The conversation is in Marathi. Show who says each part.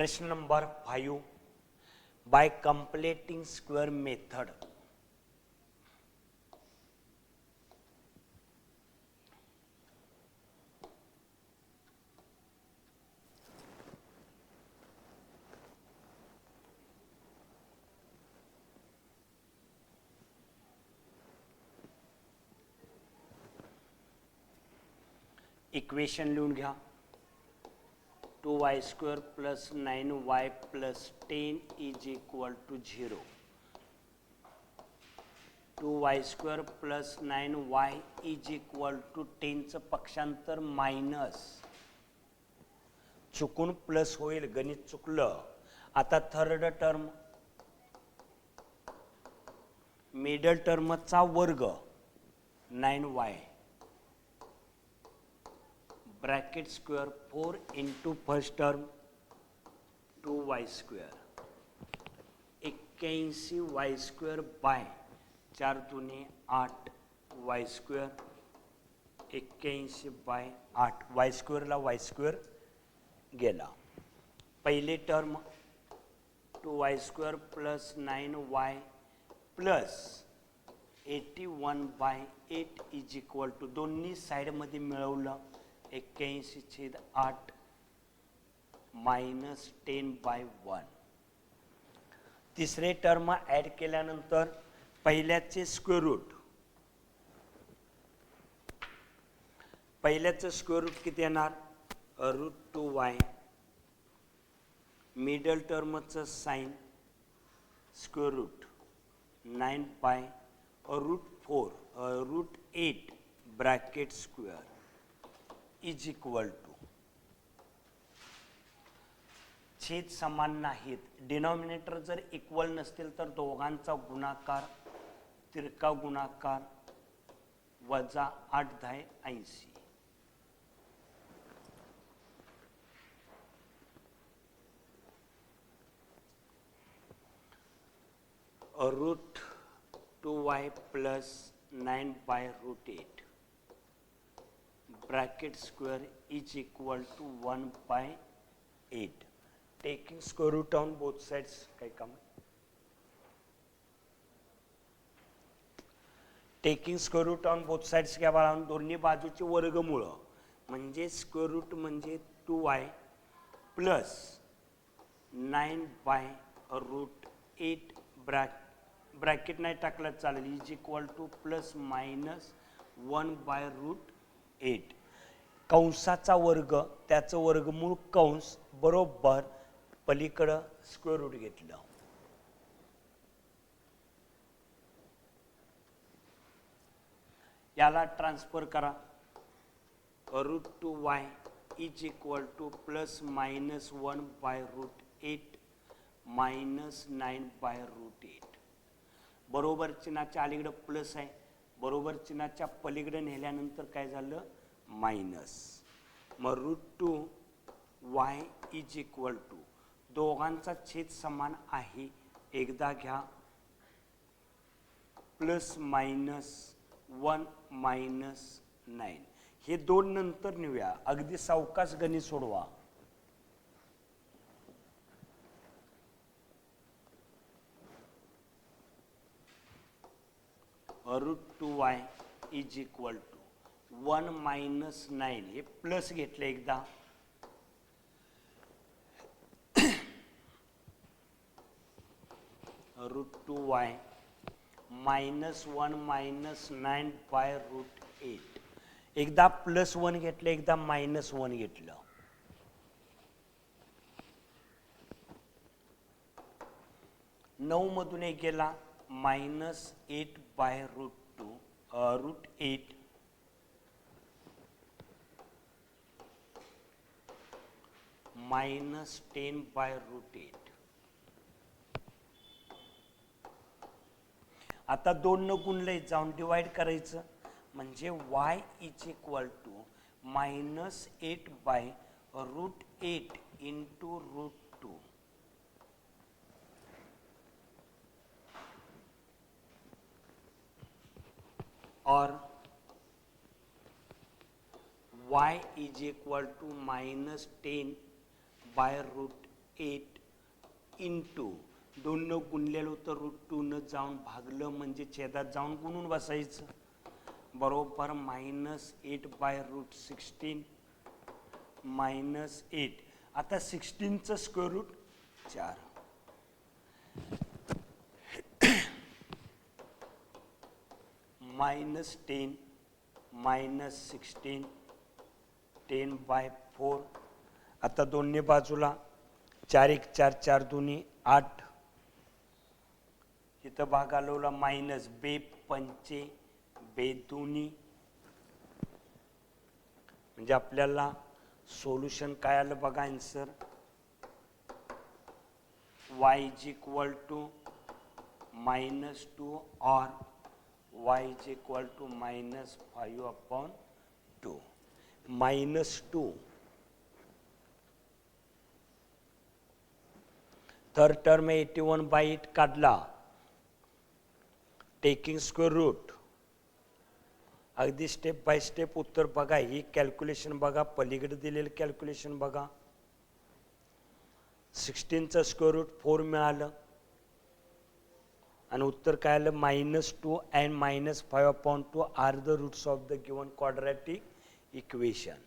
Speaker 1: प्रश्न number 5. By completing square method, equation लिहून घ्या. 2y² plus 9y plus 10 is equal to 0. 2y² plus 9y is equal to 10 चं पक्षांतर मायनस, चुकून प्लस होईल, गणित चुकलं. आता थर्ड टर्म मिडल टर्मचा वर्ग 9y bracket square 4 into first term 2y², 81y² by 4 दूने 8y², 81 बाय 8 y² ला y² गेला. पहिले term 2y² plus 9y plus 81 by 8 is equal to, दोन्ही साईडमध्ये मिळवलं 81/8 मायनस 10 बाय 1. तिसरे टर्म ॲड केल्यानंतर पहिल्याचे स्क्वेअर रूट, पहिल्याचं स्क्वेअर रूट किती येणार? √2y, मिडल टर्मचं sign square root 9 by √4 √8 bracket square is equal to, छेद समान नाहीत, डिनॉमिनेटर जर इक्वल नसतील तर दोघांचा गुणाकार तिरका गुणाकार वजा 8×10 80. √2y plus 9 by √8 bracket square is equal to 1/8. Taking square root on both sides. काही काम? Taking square root on both sides घ्या बाळा. दोन्ही बाजूची वर्गमूळ म्हणजे स्क्वेअर रूट म्हणजे 2y प्लस 9 बाय √8 ब्रॅकेट नाही टाकलं चालेल, is equal two plus minus 1/√8. कंसाचा वर्ग त्याचं वर्गमूळ कंस बरोबर पलीकडं स्क्वेअर रूट घेतलं. याला ट्रान्सफर करा. √2y is equal two plus minus 1/√8 minus 9/√8. बरोबर चिन्हाच्या अलीकडे प्लस आहे, बरोबर चिन्हाच्या पलीकडे नेल्यानंतर काय झालं? मायनस. मग √2y इज इक्वल टू, दोघांचा छेद समान आहे, एकदा घ्या, प्लस मायनस 1 मायनस 9. हे दोन नंतर नेऊया, अगदी सावकाश गणित सोडवा. √2y is equal to 1 minus 9, हे प्लस घेतलं एकदा, √2y मायनस 1 मायनस 9 बाय √8. एकदा प्लस 1 घेतलं, एकदा मायनस 1 घेतलं. नऊ मधून एक गेला, मायनस 8 बाय √8 मायनस 10 बाय √8. आता 2 न गुणले जाऊन डिवाइड करायचं म्हणजे y is equal to minus 8 by √8 into √2. और y is equal to minus 10 by √8 8 into 2 गुणलेलं होतं √2 जाऊन भागलं म्हणजे छेदात जाऊन गुणून बसायचं बरोबर -8/√16 -8. आता 16चं स्क्वेअर रूट 4 -10 -16 10/4. आता दोन्ही बाजूला 4 1 4 4 2 8. इथं भाग आलवला मायनस बे पंचे बे दोन्ही म्हणजे आपल्याला सोल्युशन काय आलं बघा answer y is equal to -2 और y is equal to -5/2 -2. Third term 81/8 काढला टेकिंग स्क्वेअर रूट अगदी स्टेप बाय स्टेप उत्तर बघा ही कॅल्क्युलेशन बघा पलीकडे दिलेलं कॅल्क्युलेशन बघा 16चं स्क्वेअर रूट 4 मिळालं आणि उत्तर काय आलं -2 and -5/2 are the roots of the given quadratic equation.